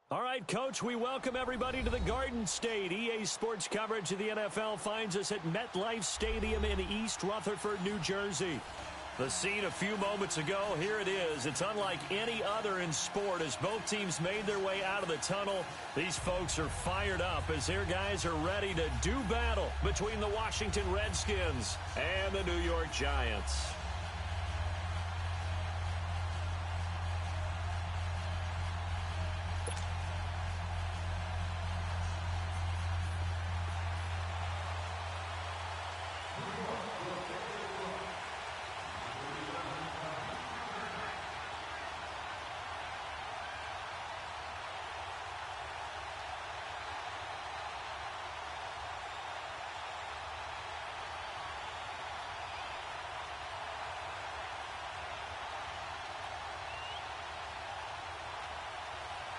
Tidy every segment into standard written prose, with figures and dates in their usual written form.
All right, Coach, we welcome everybody to the Garden State. EA Sports coverage of the NFL finds us at MetLife Stadium in East Rutherford, New Jersey. The scene a few moments ago, here it is. It's unlike any other in sport as both teams made their way out of the tunnel. These folks are fired up as their guys are ready to do battle between the Washington Redskins and the New York Giants.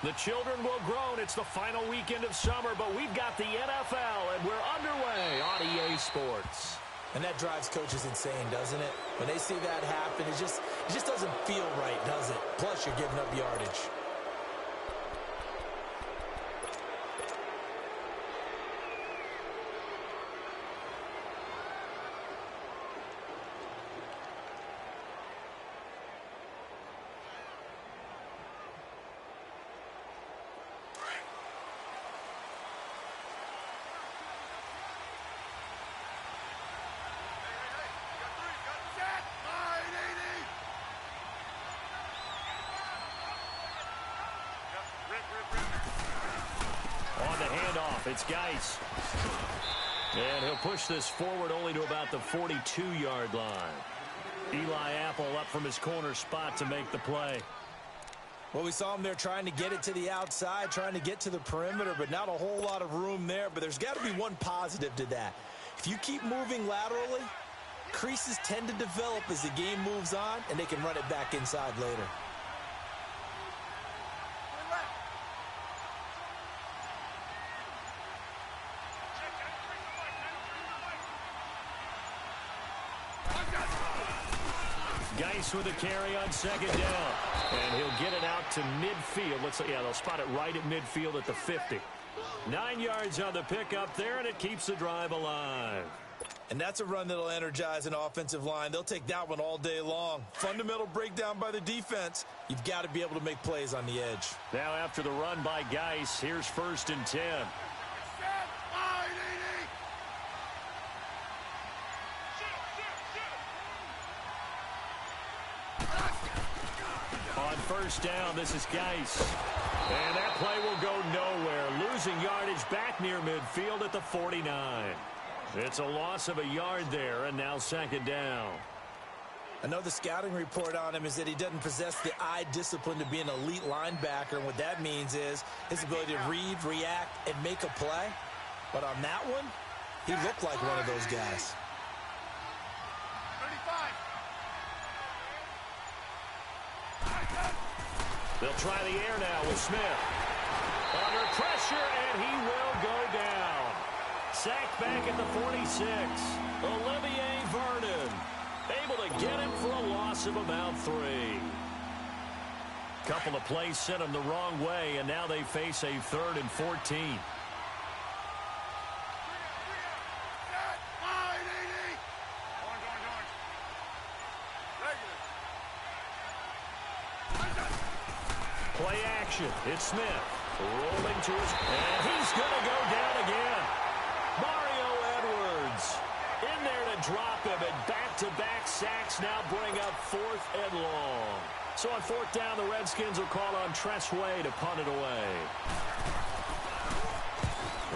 The children will groan. It's the final weekend of summer, but we've got the NFL, and we're underway on EA Sports. And that drives coaches insane, doesn't it? When they see that happen, it just doesn't feel right, does it? Plus, you're giving up yardage. On the handoff, it's Geis. And he'll push this forward only to about the 42-yard line. Eli Apple up from his corner spot to make the play. Well, we saw him there trying to get it to the outside, trying to get to the perimeter, but not a whole lot of room there. But there's got to be one positive to that. If you keep moving laterally, creases tend to develop as the game moves on, and they can run it back inside later. Geis with a carry on second down. And he'll get it out to midfield. They'll spot it right at midfield at the 50. 9 yards on the pickup there, and it keeps the drive alive. And that's a run that'll energize an offensive line. They'll take that one all day long. Fundamental breakdown by the defense. You've got to be able to make plays on the edge. Now after the run by Geis, here's 1st and 10. On 1st down, this is Geis. And that play will go nowhere. Losing yardage back near midfield at the 49. It's a loss of a yard there, and now 2nd down. I know the scouting report on him is that he doesn't possess the eye discipline to be an elite linebacker. And what that means is his ability to read, react, and make a play. But on that one, he looked like one of those guys. They'll try the air now with Smith. Under pressure, and he will go down. Sacked back at the 46. Olivier Vernon able to get him for a loss of about 3. Couple of plays sent him the wrong way, and now they face a 3rd and 14. Play action. It's Smith. Rolling to his... And he's going to go down again. Mario Edwards in there to drop him. And back-to-back sacks now bring up 4th and long. So on 4th down, the Redskins will call on Tressway to punt it away.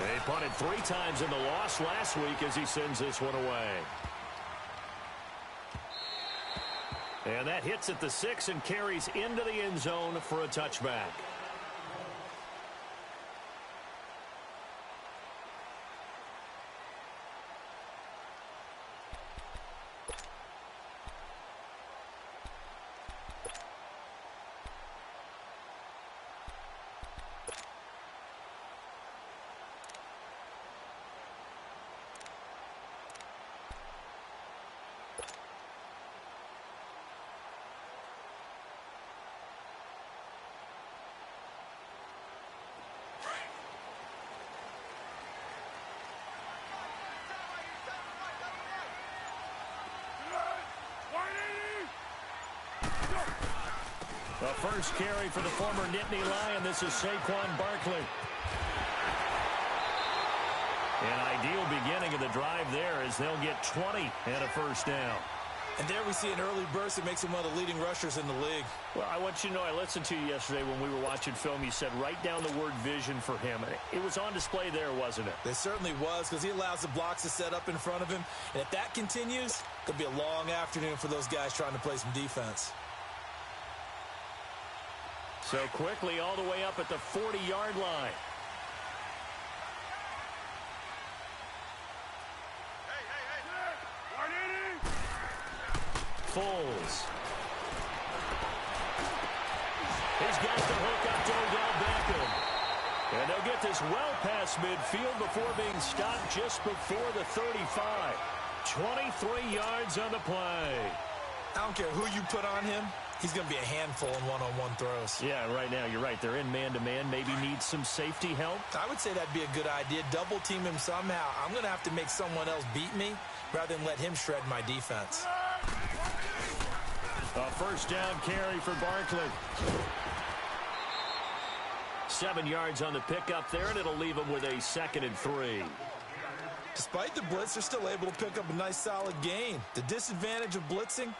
They punted 3 times in the loss last week as he sends this one away. And that hits at the 6 and carries into the end zone for a touchback. The first carry for the former Nittany Lion. This is Saquon Barkley. An ideal beginning of the drive there as they'll get 20 and a first down. And there we see an early burst that makes him one of the leading rushers in the league. Well, I want you to know, I listened to you yesterday when we were watching film. You said write down the word vision for him. It was on display there, wasn't it? It certainly was, because he allows the blocks to set up in front of him. And if that continues, it'll be a long afternoon for those guys trying to play some defense. So quickly all the way up at the 40-yard line. Foles. He's got the hook up to Odell Beckham. And they'll get this well past midfield before being stopped just before the 35. 23 yards on the play. I don't care who you put on him. He's going to be a handful in one-on-one throws. Yeah, right now, you're right. They're in man-to-man. Maybe needs some safety help. I would say that'd be a good idea. Double team him somehow. I'm going to have to make someone else beat me rather than let him shred my defense. A first down carry for Barkley. 7 yards on the pickup there, and it'll leave him with a 2nd and 3. Despite the blitz, they're still able to pick up a nice solid gain. The disadvantage of blitzing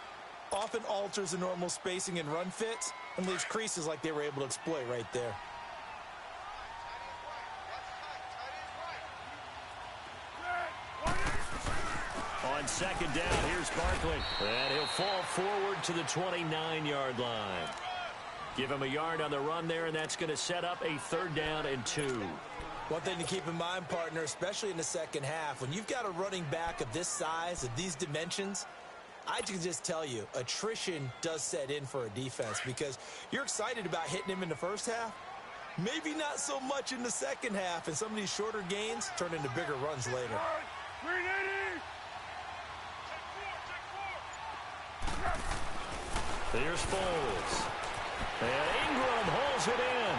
often alters the normal spacing and run fits and leaves creases like they were able to exploit right there. On 2nd down, here's Barkley. And he'll fall forward to the 29-yard line. Give him a yard on the run there, and that's going to set up a 3rd down and 2. One thing to keep in mind, partner, especially in the second half, when you've got a running back of this size, of these dimensions, I can just tell you, attrition does set in for a defense because you're excited about hitting him in the first half. Maybe not so much in the second half, and some of these shorter gains turn into bigger runs later. Here's Foles. And Ingram holds it in.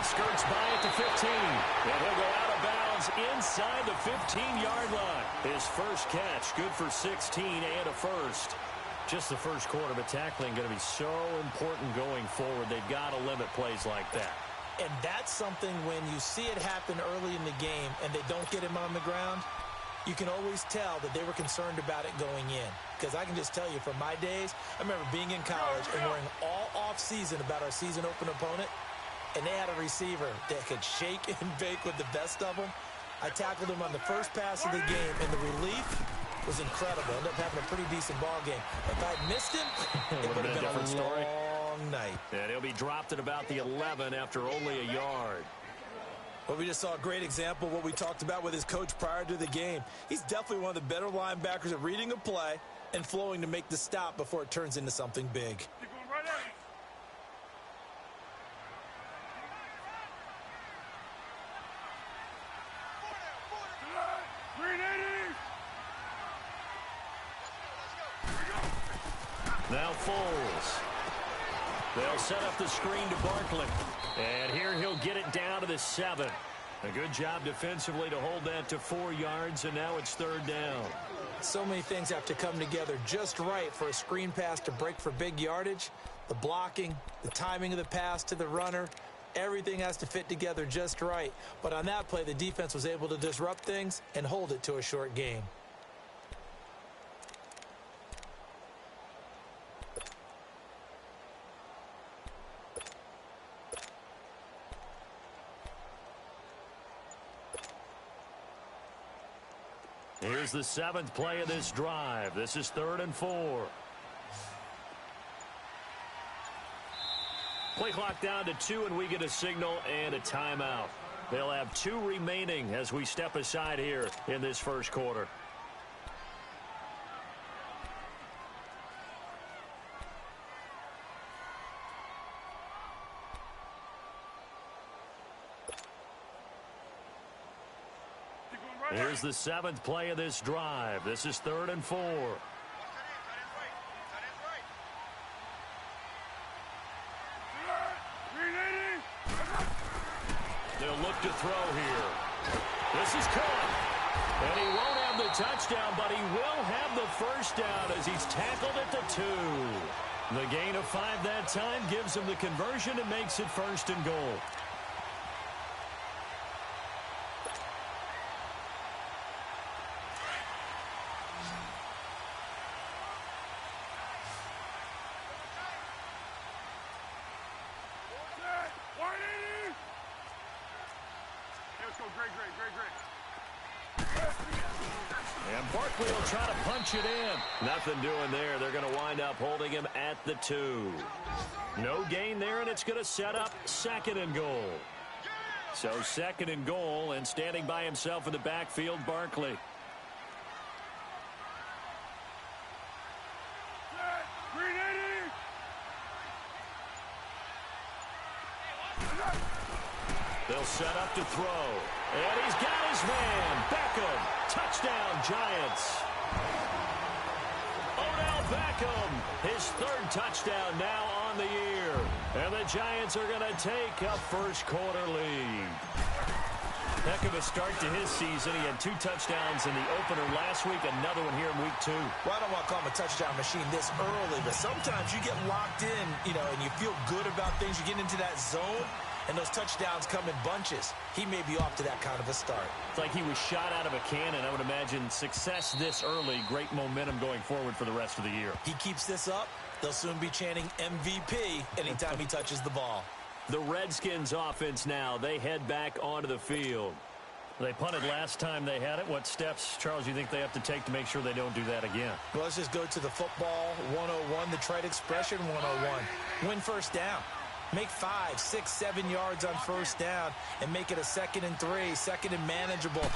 Skirts by at the 15. And he'll go out of bounds inside the 15-yard line. His first catch, good for 16 and a first. Just the first quarter, but tackling going to be so important going forward. They've got to limit plays like that. And that's something when you see it happen early in the game and they don't get him on the ground, you can always tell that they were concerned about it going in. Because I can just tell you from my days, I remember being in college and worrying all off-season about our season open opponent, and they had a receiver that could shake and bake with the best of them. I tackled him on the first pass of the game, and the relief was incredible. Ended up having a pretty decent ball game. If I'd missed him, it would have been a different long night. And he'll be dropped at about the 11 after only a yard. Well, we just saw a great example of what we talked about with his coach prior to the game. He's definitely one of the better linebackers at reading a play and flowing to make the stop before it turns into something big. Now Foles. They'll set up the screen to Barkley. And here he'll get it down to the 7. A good job defensively to hold that to 4 yards, and now it's 3rd down. So many things have to come together just right for a screen pass to break for big yardage. The blocking, the timing of the pass to the runner, everything has to fit together just right. But on that play, the defense was able to disrupt things and hold it to a short gain. Here's the 7th play of this drive. This is 3rd and 4. Play clock down to 2, and we get a signal and a timeout. They'll have 2 remaining as we step aside here in this first quarter. Here's the 7th play of this drive. This is 3rd and 4. They'll look to throw here. This is caught. And he won't have the touchdown, but he will have the first down as he's tackled at the 2. The gain of 5 that time gives him the conversion and makes it 1st and goal. And Barkley will try to punch it in. Nothing doing there. They're going to wind up holding him at the 2. No gain there, and it's going to set up 2nd and goal. So 2nd and goal, and standing by himself in the backfield, Barkley. They'll set up to throw. And he's got his man. Beckham. Touchdown, Giants. Odell Beckham. His 3rd touchdown now on the year. And the Giants are going to take a first-quarter lead. Heck of a start to his season. He had 2 touchdowns in the opener last week, another one here in week 2. Well, I don't want to call him a touchdown machine this early, but sometimes you get locked in, and you feel good about things. You get into that zone, and those touchdowns come in bunches. He may be off to that kind of a start. It's like he was shot out of a cannon. I would imagine success this early, great momentum going forward for the rest of the year. He keeps this up, they'll soon be chanting MVP anytime he touches the ball. The Redskins offense now, they head back onto the field. They punted last time they had it. What steps, Charles, you think they have to take to make sure they don't do that again? Well, let's just go to the football 101, the trite expression 101. Win first down. Make 5, 6, 7 yards on first down and make it a 2nd and 3, 2nd and manageable.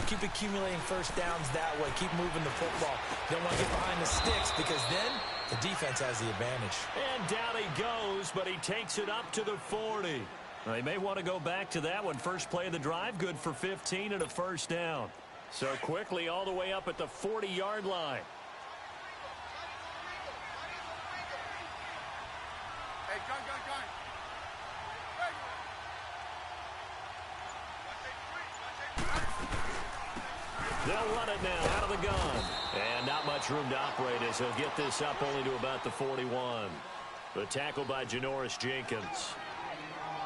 Keep accumulating first downs that way. Keep moving the football. You don't want to get behind the sticks because then the defense has the advantage. And down he goes, but he takes it up to the 40. They may want to go back to that one. First play of the drive, good for 15 and a first down. So quickly all the way up at the 40-yard line. Hey, gun. They'll run it now out of the gun. And not much room to operate as he'll get this up only to about the 41. The tackle by Janoris Jenkins.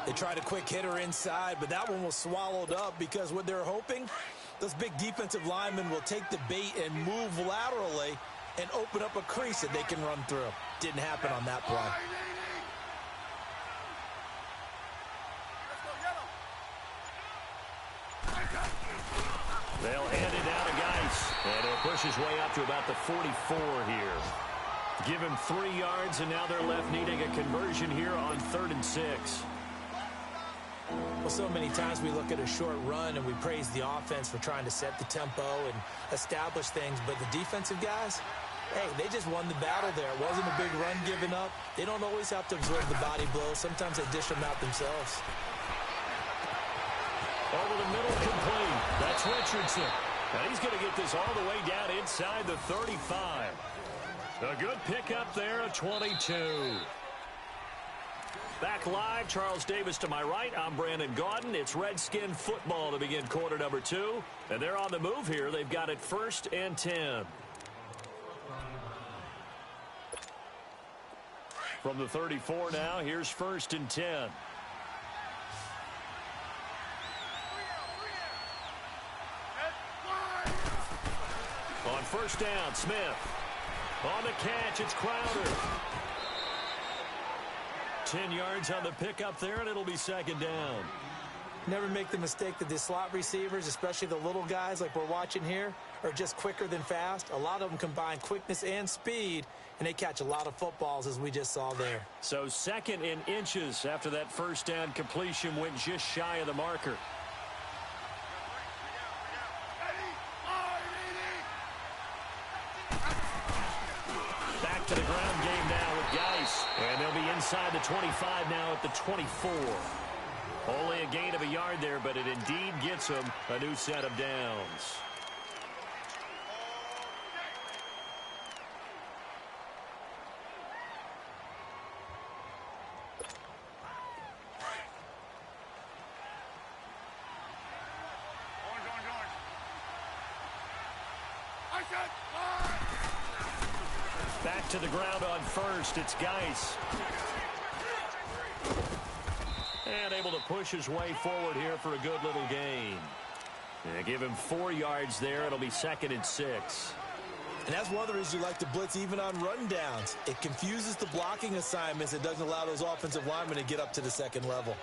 They tried a quick hitter inside, but that one was swallowed up because what they're hoping, those big defensive linemen will take the bait and move laterally and open up a crease that they can run through. Didn't happen on that play. They'll hand it down to Geis. And he'll push his way up to about the 44 here. Give him 3 yards, and now they're left needing a conversion here on 3rd and 6. Well, so many times we look at a short run and we praise the offense for trying to set the tempo and establish things, but the defensive guys, hey, they just won the battle there. It wasn't a big run given up. They don't always have to absorb the body blows. Sometimes they dish them out themselves. Over the middle, complete. That's Richardson. And he's going to get this all the way down inside the 35. A good pickup there, a 22. Back live, Charles Davis to my right. I'm Brandon Gaudin. It's Redskin football to begin quarter number 2. And they're on the move here. They've got it 1st and 10. From the 34 now, here's 1st and 10. On first down, Smith. On the catch, it's Crowder. 10 yards on the pickup there, and it'll be 2nd down. Never make the mistake that the slot receivers, especially the little guys like we're watching here, are just quicker than fast. A lot of them combine quickness and speed, and they catch a lot of footballs, as we just saw there. So 2nd in inches after that first down completion went just shy of the marker. Back to the ground game now with Geis. And they'll be inside the 25 now at the 24. Only a gain of a yard there, but it indeed gets them a new set of downs. Back to the ground on first. It's Geis. And able to push his way forward here for a good little gain. Yeah, give him 4 yards there. It'll be 2nd and 6. And that's one of the reasons you like to blitz even on rundowns. It confuses the blocking assignments. It doesn't allow those offensive linemen to get up to the second level.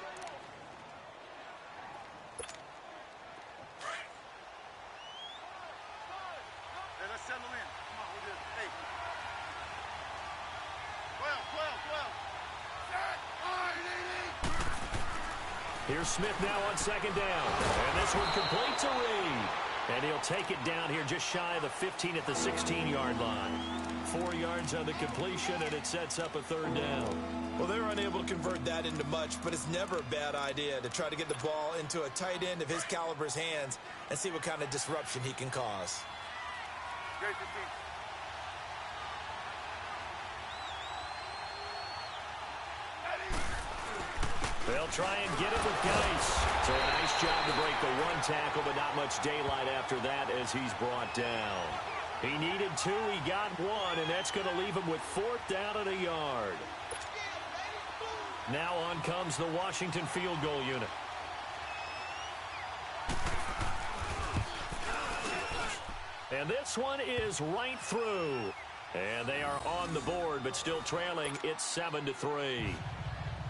Here's Smith now on 2nd down. And this one completes a read. And he'll take it down here just shy of the 15 at the 16-yard line. 4 yards on the completion, and it sets up a 3rd down. Well, they were unable to convert that into much, but it's never a bad idea to try to get the ball into a tight end of his caliber's hands and see what kind of disruption he can cause. Great defense. They'll try and get it with Geis. So a nice job to break the 1 tackle, but not much daylight after that as he's brought down. He needed 2, he got 1, and that's going to leave him with 4th down and a yard. Now on comes the Washington field goal unit. And this one is right through. And they are on the board, but still trailing. It's 7-3.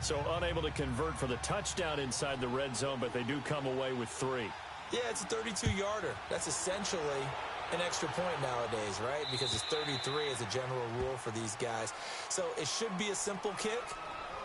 So unable to convert for the touchdown inside the red zone, but they do come away with 3. Yeah, it's a 32-yarder. That's essentially an extra point nowadays, right? Because it's 33 as a general rule for these guys. So it should be a simple kick.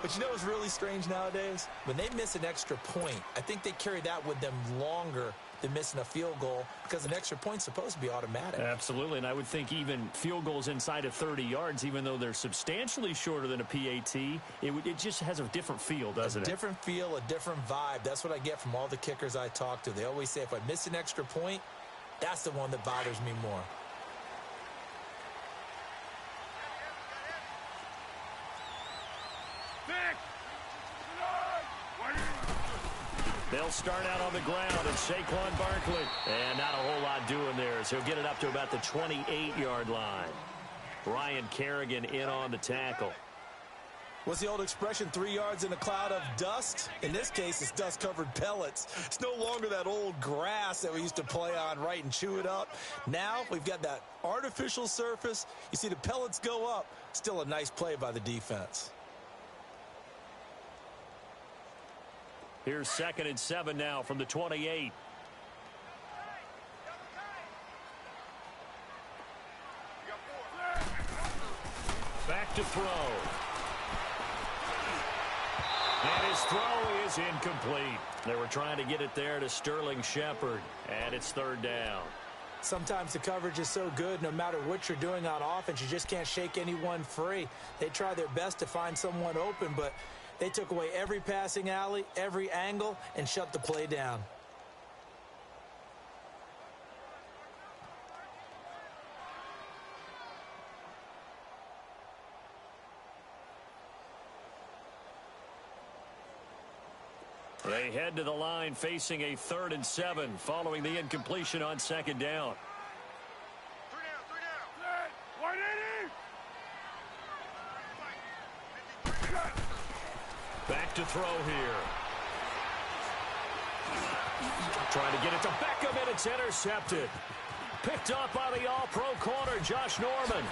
But you know what's really strange nowadays? When they miss an extra point, I think they carry that with them longer than missing a field goal because an extra point's supposed to be automatic. Absolutely, and I would think even field goals inside of 30 yards, even though they're substantially shorter than a PAT, it just has a different feel, doesn't it? A different feel, a different vibe. That's what I get from all the kickers I talk to. They always say if I miss an extra point, that's the one that bothers me more. They'll start out on the ground, and Saquon Barkley. And not a whole lot doing there, so he'll get it up to about the 28-yard line. Ryan Kerrigan in on the tackle. What's the old expression, 3 yards in a cloud of dust? In this case, it's dust-covered pellets. It's no longer that old grass that we used to play on, right, and chew it up. Now we've got that artificial surface. You see the pellets go up. Still a nice play by the defense. Here's 2nd and 7 now from the 28. Back to throw. And his throw is incomplete. They were trying to get it there to Sterling Shepard, and it's 3rd down. Sometimes the coverage is so good, no matter what you're doing on offense, you just can't shake anyone free. They try their best to find someone open, but they took away every passing alley, every angle, and shut the play down. They head to the line facing a 3rd and 7 following the incompletion on 2nd down. Back to throw here. Trying to get it to Beckham, and it's intercepted. Picked up by the all-pro corner, Josh Norman.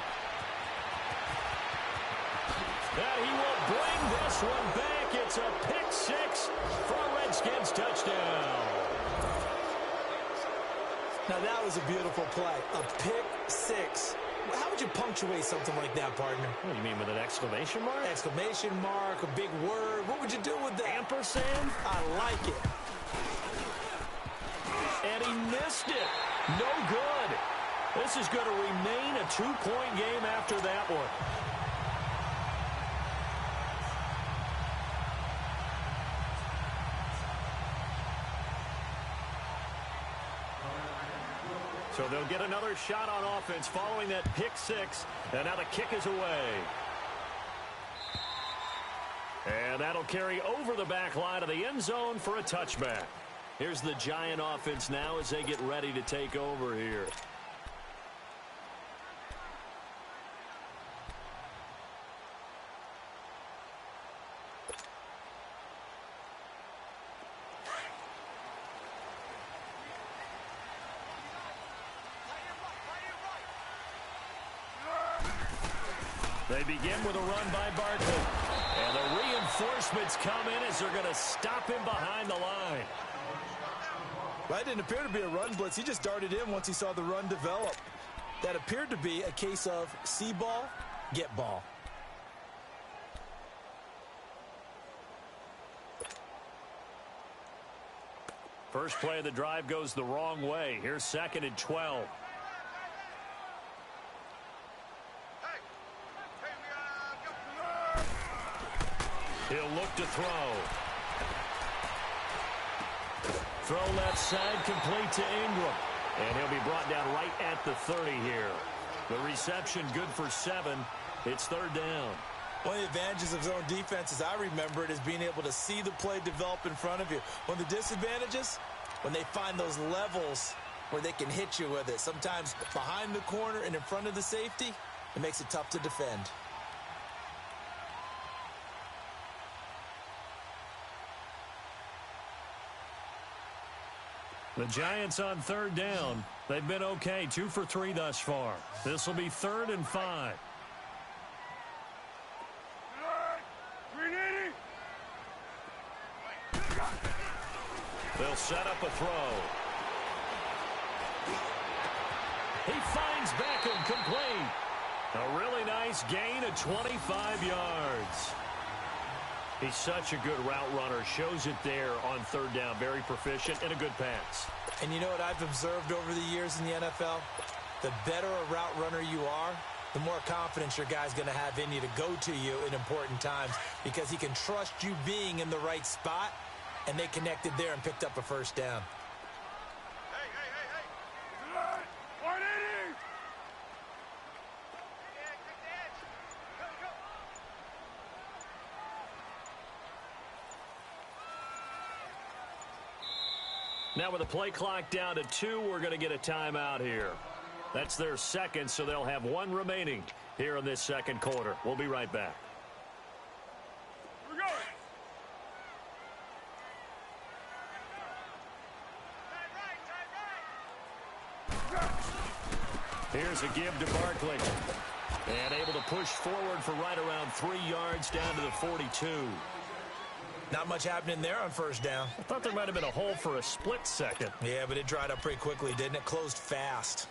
And he will bring this one back. It's a pick-6 for a Redskins touchdown. Now that was a beautiful play. A pick-6. How would you punctuate something like that, partner? What do you mean, with an exclamation mark? Exclamation mark, a big word. What would you do with that? Ampersand? I like it. And he missed it. No good. This is going to remain a 2-point game after that one. So they'll get another shot on offense following that pick-6. And now the kick is away. And that'll carry over the back line of the end zone for a touchback. Here's the Giant offense now as they get ready to take over here. They begin with a run by Barkley. And the reinforcements come in as they're going to stop him behind the line. Well, that didn't appear to be a run blitz. He just darted in once he saw the run develop. That appeared to be a case of see ball, get ball. First play of the drive goes the wrong way. Here's 2nd and 12. He'll look to throw. Throw left side, complete to Ingram. And he'll be brought down right at the 30 here. The reception good for 7. It's 3rd down. One of the advantages of zone defense, as I remember it, is being able to see the play develop in front of you. One of the disadvantages, when they find those levels where they can hit you with it. Sometimes behind the corner and in front of the safety, it makes it tough to defend. The Giants on 3rd down. They've been okay, 2 for 3 thus far. This will be 3rd and 5. They'll set up a throw. He finds Beckham, complete. A really nice gain of 25 yards. He's such a good route runner. Shows it there on 3rd down. Very proficient and a good pass. And you know what I've observed over the years in the NFL? The better a route runner you are, the more confidence your guy's going to have in you to go to you in important times because he can trust you being in the right spot, and they connected there and picked up a 1st down. Now with the play clock down to 2, we're going to get a timeout here. That's their 2nd, so they'll have 1 remaining here in this 2nd quarter. We'll be right back. Here's a give to Barkley. And able to push forward for right around 3 yards down to the 42. Not much happening there on 1st down. I thought there might have been a hole for a split second. Yeah, but it dried up pretty quickly, didn't it? Closed fast.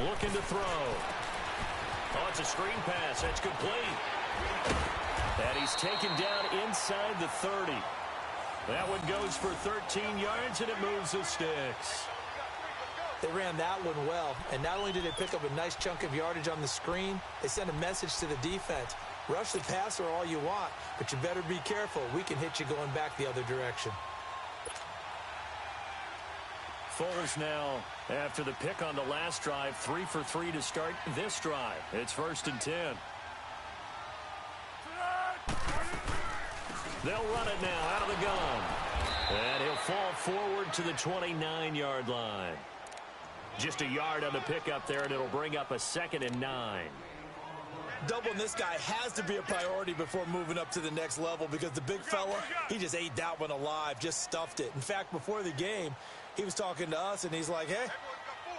Looking to throw. Oh, it's a screen pass. That's complete. And he's taken down inside the 30. That one goes for 13 yards, and it moves the sticks. They ran that one well, and not only did they pick up a nice chunk of yardage on the screen, they sent a message to the defense. Rush the passer all you want, but you better be careful. We can hit you going back the other direction. Foles now, after the pick on the last drive, 3 for 3 to start this drive. It's 1st and 10. They'll run it now out of the gun. And he'll fall forward to the 29-yard line. Just a yard on the pickup there, and it'll bring up a 2nd and 9. Doubling this guy has to be a priority before moving up to the next level because the big fella, he just ate that one alive, just stuffed it. In fact, before the game, he was talking to us, and he's like, hey,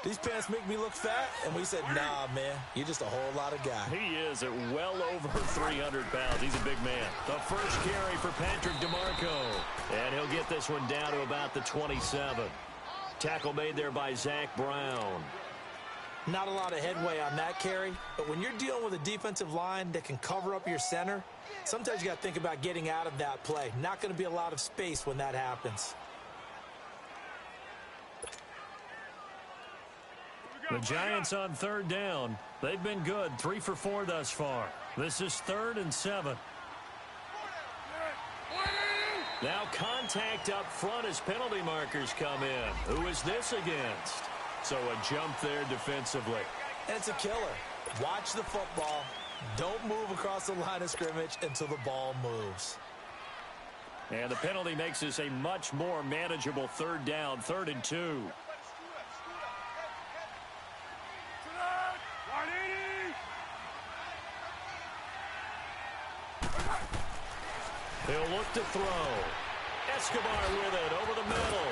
these pants make me look fat. And we said, nah, man, you're just a whole lot of guy. He is at well over 300 pounds. He's a big man. The first carry for Patrick DeMarco. And he'll get this one down to about the 27. Tackle made there by Zach Brown. Not a lot of headway on that carry, but when you're dealing with a defensive line that can cover up your center, sometimes you got to think about getting out of that play. Not going to be a lot of space when that happens. The Giants on 3rd down. They've been good, 3 for 4 thus far. This is 3rd and 7. Now contact up front as penalty markers come in. Who is this against? So a jump there defensively. And it's a killer. Watch the football. Don't move across the line of scrimmage until the ball moves. And the penalty makes this a much more manageable third down, 3rd and 2. He'll look to throw. Escobar with it over the middle.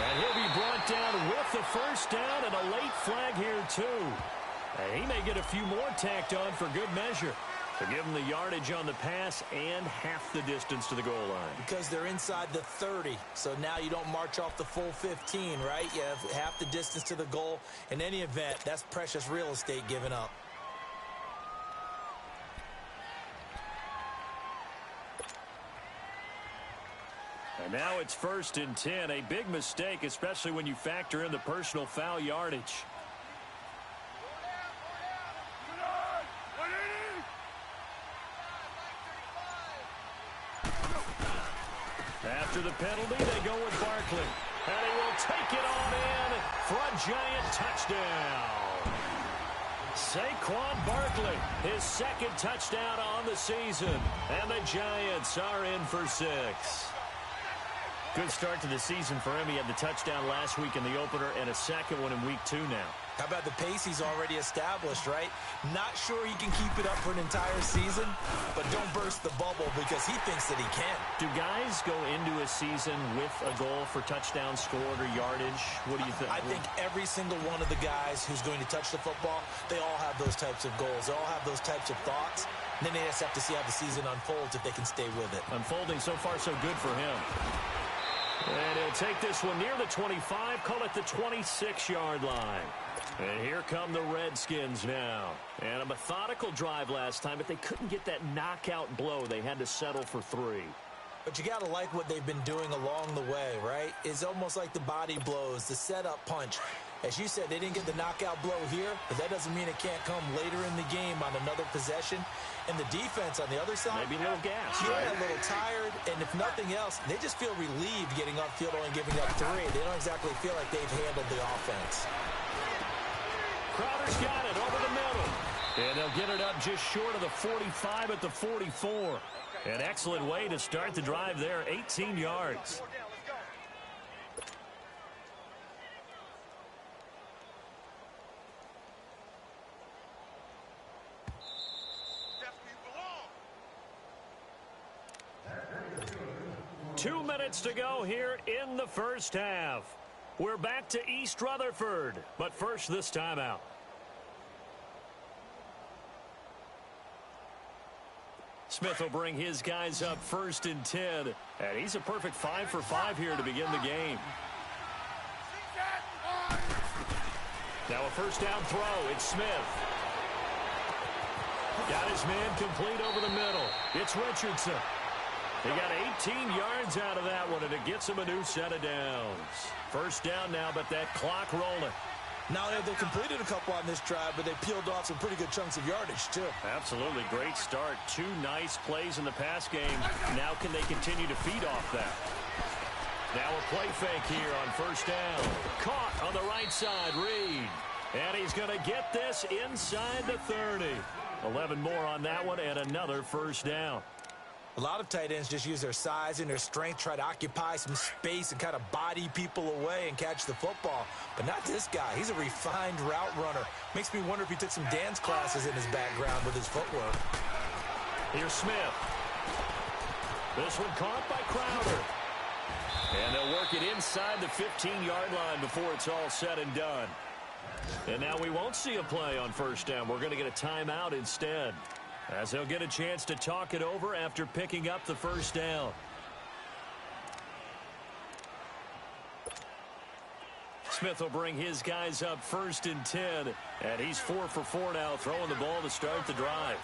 And he'll be brought down with the first down and a late flag here too. And he may get a few more tacked on for good measure. To give him the yardage on the pass and half the distance to the goal line. Because they're inside the 30, so now you don't march off the full 15, right? You have half the distance to the goal. In any event, that's precious real estate given up. And now it's 1st and 10. A big mistake, especially when you factor in the personal foul yardage. After the penalty, they go with Barkley. And he will take it on in for a giant touchdown. Saquon Barkley, his 2nd touchdown on the season. And the Giants are in for 6. Good start to the season for him. He had the touchdown last week in the opener and a 2nd one in week 2 now. How about the pace he's already established, right? Not sure he can keep it up for an entire season, but don't burst the bubble because he thinks that he can. Do guys go into a season with a goal for touchdown scored or yardage? What do you think? I think every single one of the guys who's going to touch the football, they all have those types of goals. They all have those types of thoughts. And then they just have to see how the season unfolds if they can stay with it. Unfolding so far so good for him. And he'll take this one near the 25, call it the 26-yard line. And here come the Redskins now. And a methodical drive last time, but they couldn't get that knockout blow. They had to settle for 3. But you got to like what they've been doing along the way, right? It's almost like the body blows, the setup punch. As you said, they didn't get the knockout blow here, but that doesn't mean it can't come later in the game on another possession. And the defense on the other side, maybe a little gas, right? A little tired, and if nothing else, they just feel relieved getting upfield and giving up 3. They don't exactly feel like they've handled the offense. Crowder's got it over the middle. And they'll get it up just short of the 45 at the 44. An excellent way to start the drive there, 18 yards. Two minutes to go here in the first half. We're back to East Rutherford, but first this timeout. Smith will bring his guys up 1st and 10, and he's a perfect 5 for 5 here to begin the game. Now a first down throw. It's Smith. Got his man complete over the middle. It's Richardson. He got 18 yards out of that one, and it gets him a new set of downs. First down now, but that clock rolling. Now they completed a couple on this drive, but they peeled off some pretty good chunks of yardage, too. Absolutely. Great start. 2 nice plays in the pass game. Now can they continue to feed off that? Now a play fake here on first down. Caught on the right side, Reed. And he's going to get this inside the 30. 11 more on that one, and another first down. A lot of tight ends just use their size and their strength, try to occupy some space and kind of body people away and catch the football. But not this guy. He's a refined route runner. Makes me wonder if he took some dance classes in his background with his footwork. Here's Smith. This one caught by Crowder. And they'll work it inside the 15-yard line before it's all said and done. And now we won't see a play on first down. We're going to get a timeout instead, as they'll get a chance to talk it over after picking up the first down. Smith will bring his guys up 1st and 10, and he's 4 for 4 now, throwing the ball to start the drive.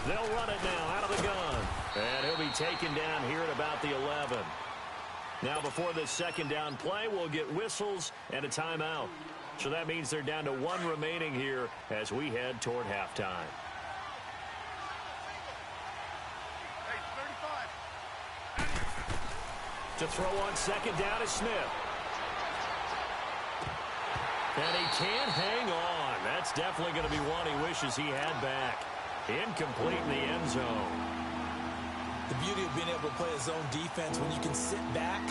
They'll run it now out of the gun, and he'll be taken down here at about the 11. Now before this second down play, we'll get whistles and a timeout. So that means they're down to 1 remaining here as we head toward halftime. To throw on second down is Smith. And he can't hang on. That's definitely going to be one he wishes he had back. Incomplete in the end zone. The beauty of being able to play a zone defense when you can sit back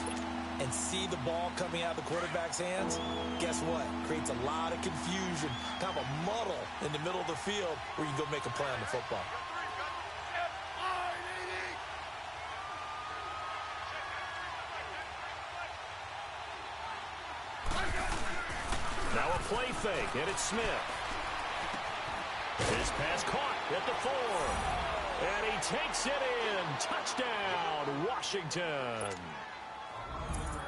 and see the ball coming out of the quarterback's hands, guess what? Creates a lot of confusion, kind of a muddle in the middle of the field where you can go make a play on the football. Now a play fake, and it's Smith. His pass caught at the 4. And he takes it in. Touchdown, Washington.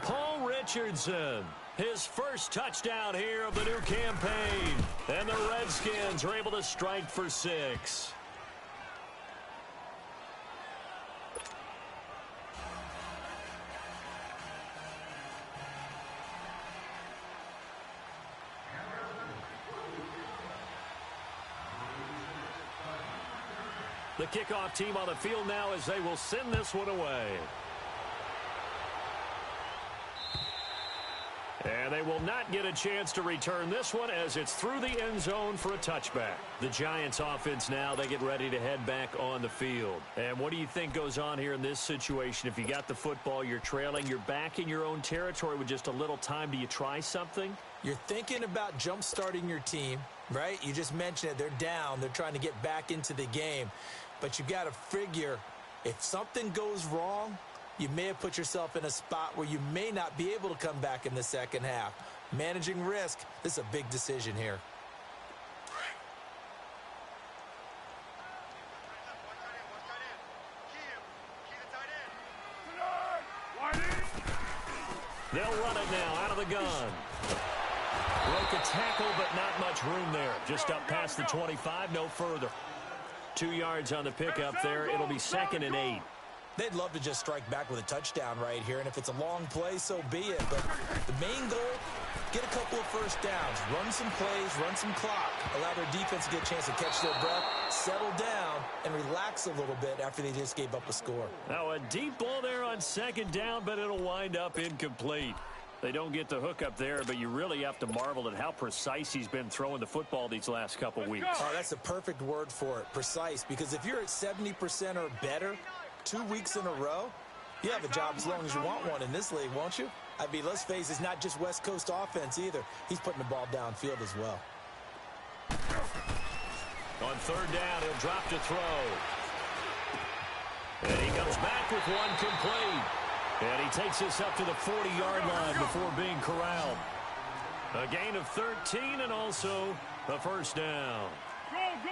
Paul Richardson, his first touchdown here of the new campaign. And the Redskins are able to strike for 6. The kickoff team on the field now as they will send this one away. And they will not get a chance to return this one as it's through the end zone for a touchback. The Giants offense now, they get ready to head back on the field. And what do you think goes on here in this situation? If you got the football, you're trailing, you're back in your own territory with just a little time. Do you try something? You're thinking about jump-starting your team, right? You just mentioned it. They're down. They're trying to get back into the game. But you got to figure if something goes wrong, you may have put yourself in a spot where you may not be able to come back in the second half. Managing risk, this is a big decision here. They'll run it now out of the gun. Broke a tackle, but not much room there. Just up past the 25, no further. 2 yards on the pickup there. It'll be 2nd and 8. They'd love to just strike back with a touchdown right here, and if it's a long play, so be it. But the main goal, get a couple of first downs, run some plays, run some clock, allow their defense to get a chance to catch their breath, settle down, and relax a little bit after they just gave up a score. Now a deep ball there on 2nd down, but it'll wind up incomplete. They don't get the hook up there, but you really have to marvel at how precise he's been throwing the football these last couple weeks. Oh, that's the perfect word for it, precise, because if you're at 70% or better 2 weeks in a row, you have a job as long as you want one in this league, won't you? I mean, let's face it, it's not just West Coast offense either. He's putting the ball downfield as well. On 3rd down, he'll drop to throw. And he comes back with one complete. And he takes this up to the 40-yard line before being corralled. A gain of 13 and also a first down. Go, go!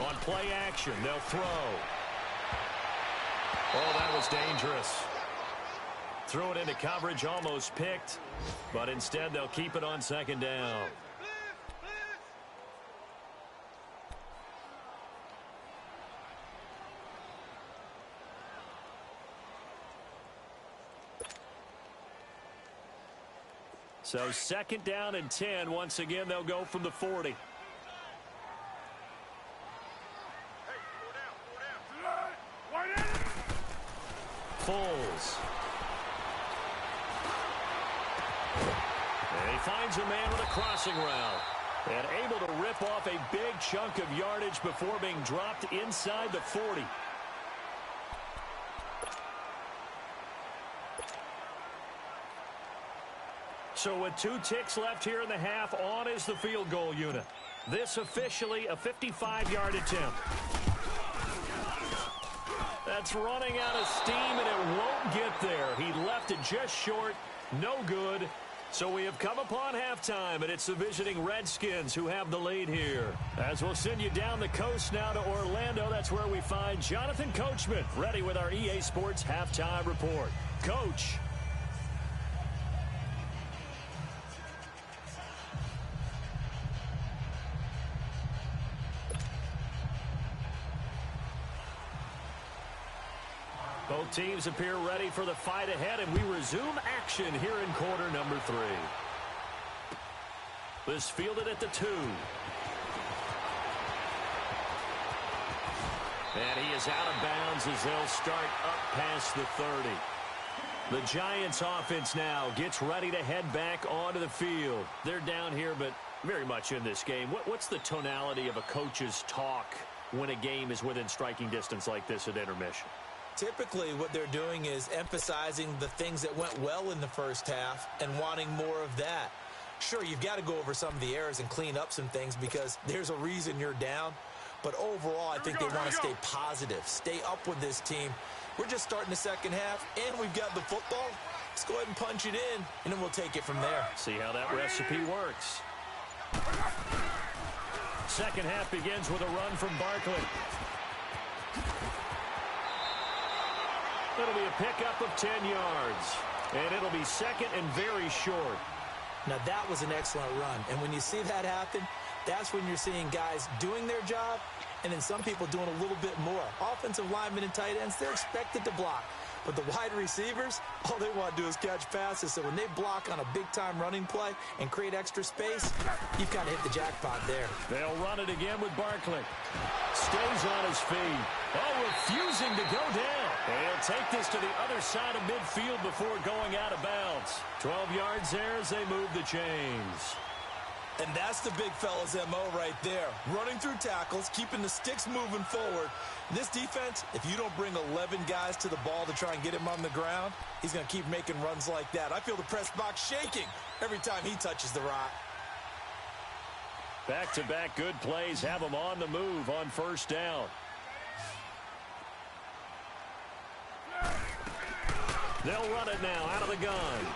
On play action, they'll throw. Oh, that was dangerous. Threw it into coverage, almost picked. But instead, they'll keep it on 2nd down. So 2nd down and 10. Once again, they'll go from the 40. Foles. And he finds a man with a crossing route. And able to rip off a big chunk of yardage before being dropped inside the 40. So with 2 ticks left here in the half, on is the field goal unit. This officially a 55-yard attempt. That's running out of steam, and it won't get there. He left it just short. No good. So we have come upon halftime, and it's the visiting Redskins who have the lead here. As we'll send you down the coast now to Orlando, that's where we find Jonathan Coachman, ready with our EA Sports halftime report. Coach. Both teams appear ready for the fight ahead, and we resume action here in quarter number 3. This fielded at the 2. And he is out of bounds as they'll start up past the 30. The Giants offense now gets ready to head back onto the field. They're down here, but very much in this game. What's the tonality of a coach's talk when a game is within striking distance like this at intermission? Typically, what they're doing is emphasizing the things that went well in the first half and wanting more of that. Sure, you've got to go over some of the errors and clean up some things because there's a reason you're down. But overall, I think they want to stay positive, stay up with this team. We're just starting the second half, and we've got the football. Let's go ahead and punch it in, and then we'll take it from there. See how that recipe works. Second half begins with a run from Barkley. It'll be a pickup of 10 yards, and it'll be second and very short. Now, that was an excellent run, and when you see that happen, that's when you're seeing guys doing their job and then some people doing a little bit more. Offensive linemen and tight ends, they're expected to block. But the wide receivers, all they want to do is catch passes. So when they block on a big-time running play and create extra space, you've got to hit the jackpot there. They'll run it again with Barkley. Stays on his feet. Oh, refusing to go down. He'll take this to the other side of midfield before going out of bounds. 12 yards there as they move the chains. And that's the big fella's MO right there. Running through tackles, keeping the sticks moving forward. This defense, if you don't bring 11 guys to the ball to try and get him on the ground, he's going to keep making runs like that. I feel the press box shaking every time he touches the rock. Back-to-back good plays have him on the move on first down. They'll run it now out of the gun.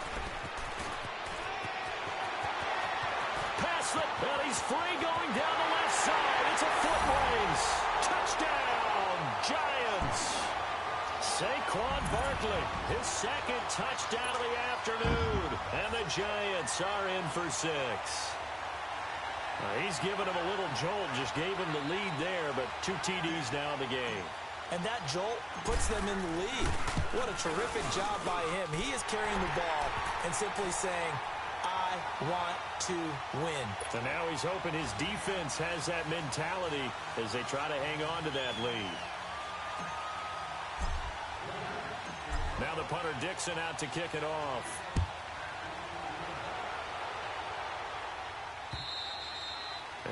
And he's free going down the left side. It's a foot race. Touchdown, Giants. Saquon Barkley, his second touchdown of the afternoon. And the Giants are in for 6. He's given him a little jolt, just gave him the lead there, but 2 TDs now in the game. And that jolt puts them in the lead. What a terrific job by him. He is carrying the ball and simply saying, I want to win. So now he's hoping his defense has that mentality as they try to hang on to that lead. Now the punter Dixon out to kick it off.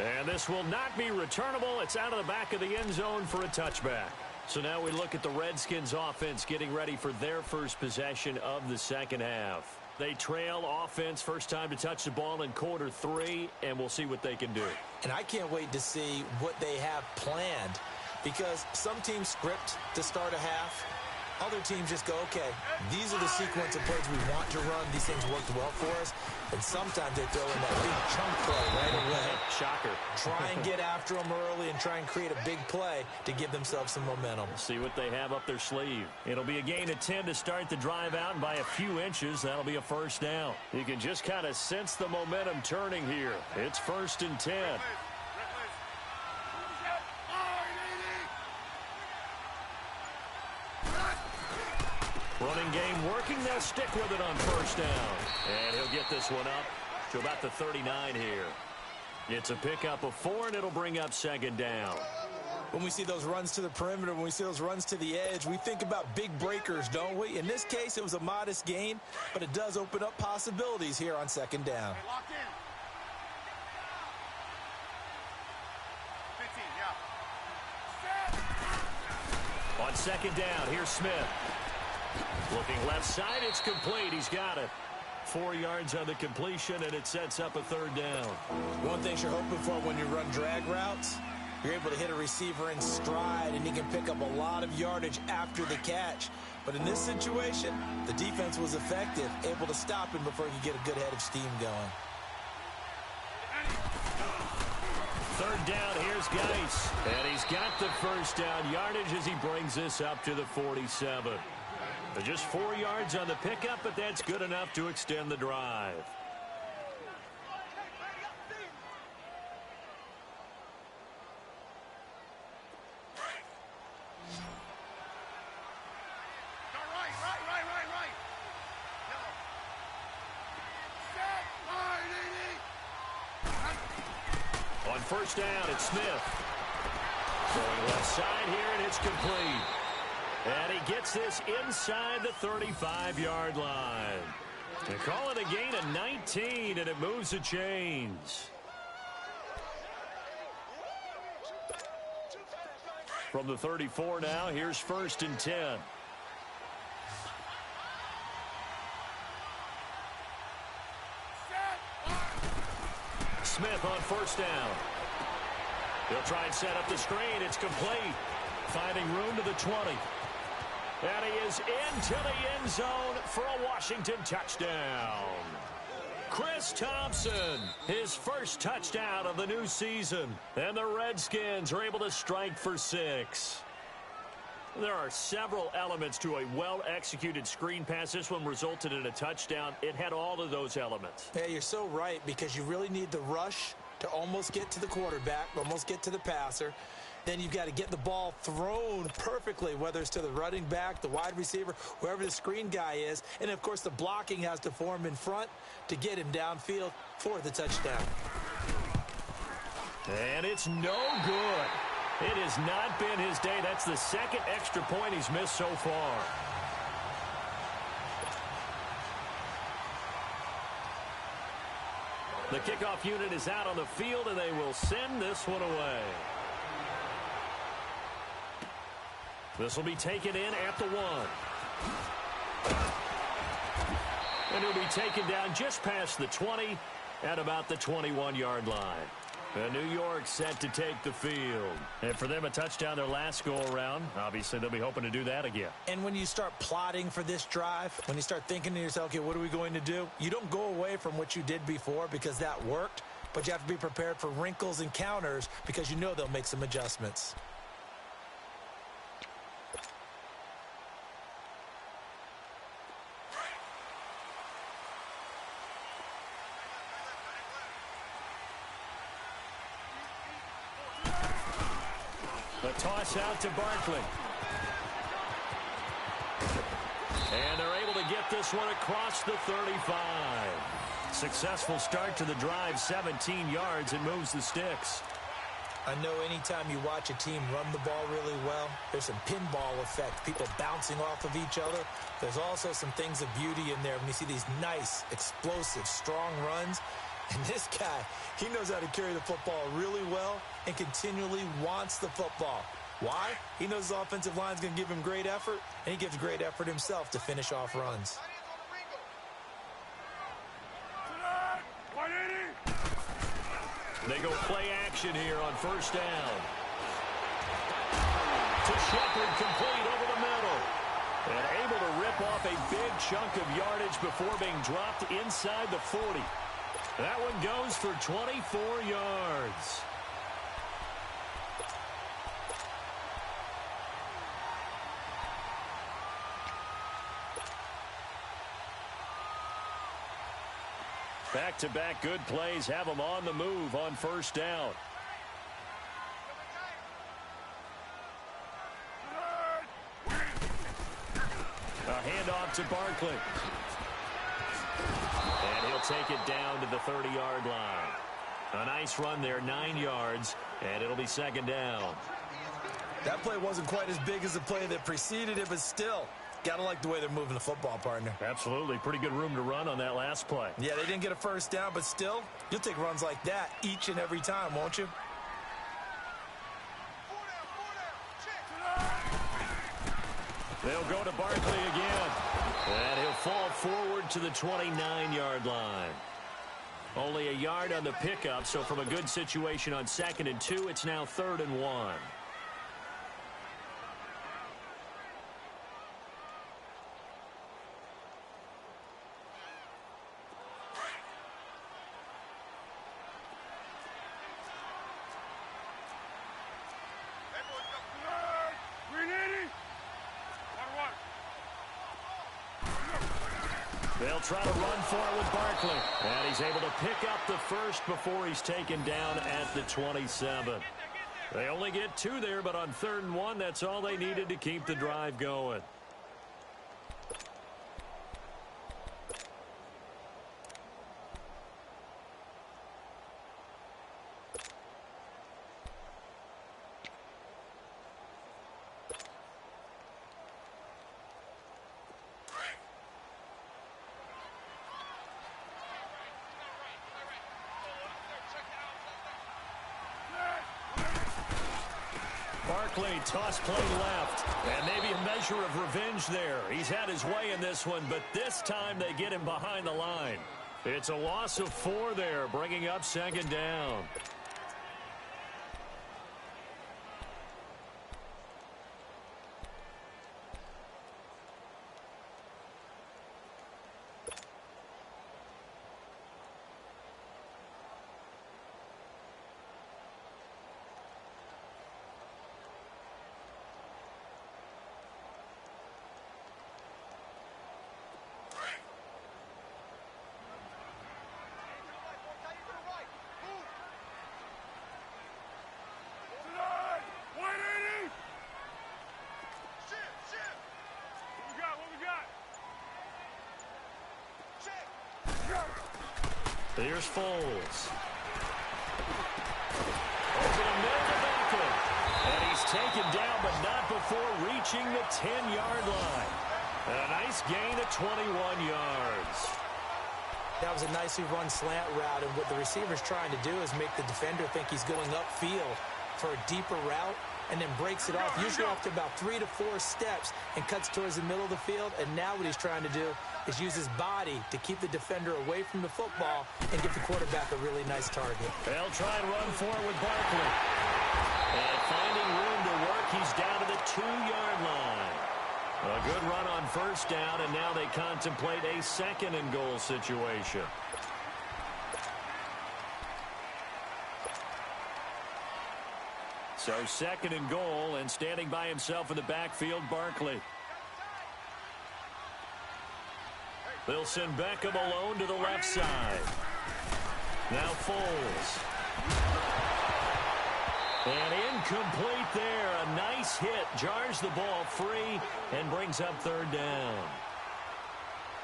And this will not be returnable. It's out of the back of the end zone for a touchback. So now we look at the Redskins offense getting ready for their first possession of the second half. They trail offense, first time to touch the ball in quarter 3, and we'll see what they can do. And I can't wait to see what they have planned because some teams script to start a half. Other teams just go, okay, these are the sequence of plays we want to run. These things worked well for us. And sometimes they throw in that big chunk play right away. Shocker. Try and get after them early and try and create a big play to give themselves some momentum. See what they have up their sleeve. It'll be a gain of 10 to start the drive out, and by a few inches, that'll be a first down. You can just kind of sense the momentum turning here. It's 1st and 10. Running game working. They'll stick with it on first down. And he'll get this one up to about the 39 here. It's a pickup of 4, and it'll bring up second down. When we see those runs to the perimeter, when we see those runs to the edge, we think about big breakers, don't we? In this case, it was a modest gain, but it does open up possibilities here on second down. Hey, lock in. 15, yeah. On second down, here's Smith. Looking left side, it's complete. He's got it. 4 yards on the completion, and it sets up a third down. One thing you're hoping for when you run drag routes, you're able to hit a receiver in stride, and he can pick up a lot of yardage after the catch. But in this situation, the defense was effective, able to stop him before he could get a good head of steam going. Third down, here's Geis. And he's got the first down yardage as he brings this up to the 47. Just 4 yards on the pickup, but that's good enough to extend the drive. Right. On first down, it's Smith. Going left side here, and it's complete. And he gets this inside the 35-yard line. They call it a gain of 19, and it moves the chains. From the 34 now, here's 1st and 10. Smith on 1st down. He'll try and set up the screen. It's complete. Finding room to the 20. And he is into the end zone for a Washington touchdown. Chris Thompson, his first touchdown of the new season. And the Redskins are able to strike for 6. There are several elements to a well-executed screen pass. This one resulted in a touchdown. It had all of those elements. Yeah, you're so right, because you really need the rush to almost get to the quarterback, almost get to the passer. Then you've got to get the ball thrown perfectly, whether it's to the running back, the wide receiver, whoever the screen guy is. And, of course, the blocking has to form in front to get him downfield for the touchdown. And it's no good. It has not been his day. That's the second extra point he's missed so far. The kickoff unit is out on the field, and they will send this one away. This will be taken in at the 1. And he'll be taken down just past the 20 at about the 21-yard line. And New York set to take the field. And for them, a touchdown their last go-around. Obviously, they'll be hoping to do that again. And when you start plotting for this drive, when you start thinking to yourself, okay, what are we going to do? You don't go away from what you did before because that worked, but you have to be prepared for wrinkles and counters because you know they'll make some adjustments. The toss out to Barkley. And they're able to get this one across the 35. Successful start to the drive, 17 yards, and moves the sticks. I know anytime you watch a team run the ball really well, there's some pinball effect, people bouncing off of each other. There's also some things of beauty in there when you see these nice, explosive, strong runs. And this guy, he knows how to carry the football really well and continually wants the football. Why? He knows his offensive line's going to give him great effort, and he gives great effort himself to finish off runs. They go play action here on 1st down. To Shepard, complete over the middle. And able to rip off a big chunk of yardage before being dropped inside the 40. That one goes for 24 yards. Back-to-back good plays have them on the move on 1st down. A handoff to Barkley. And he'll take it down to the 30-yard line. A nice run there, 9 yards, and it'll be 2nd down. That play wasn't quite as big as the play that preceded it, but still, gotta like the way they're moving the football, partner. Absolutely. Pretty good room to run on that last play. Yeah, they didn't get a 1st down, but still, you'll take runs like that each and every time, won't you? They'll go to Barkley again. And he'll fall forward to the 29-yard line. Only a yard on the pickup, so from a good situation on 2nd and 2, it's now 3rd and 1. They'll try to run for it with Barkley. And he's able to pick up the 1st before he's taken down at the 27. They only get 2 there, but on 3rd and 1, that's all they needed to keep the drive going. Barkley, toss play left. And maybe a measure of revenge there. He's had his way in this one, but this time they get him behind the line. It's a loss of 4 there, bringing up second down. Here's Foles. Over the middle to Beckham. And he's taken down, but not before reaching the 10-yard line. A nice gain of 21 yards. That was a nicely run slant route, and what the receiver's trying to do is make the defender think he's going upfield for a deeper route, and then breaks it off, usually after about 3 to 4 steps, and cuts towards the middle of the field. And now what he's trying to do is use his body to keep the defender away from the football and give the quarterback a really nice target. They'll try and run for it with Barkley. And finding room to work, he's down to the 2-yard line. A good run on first down, and now they contemplate a second and goal situation. So second and goal, and standing by himself in the backfield, Barkley. They'll send Beckham alone to the left side. Now Foles. And incomplete there. A nice hit. Jars the ball free and brings up third down.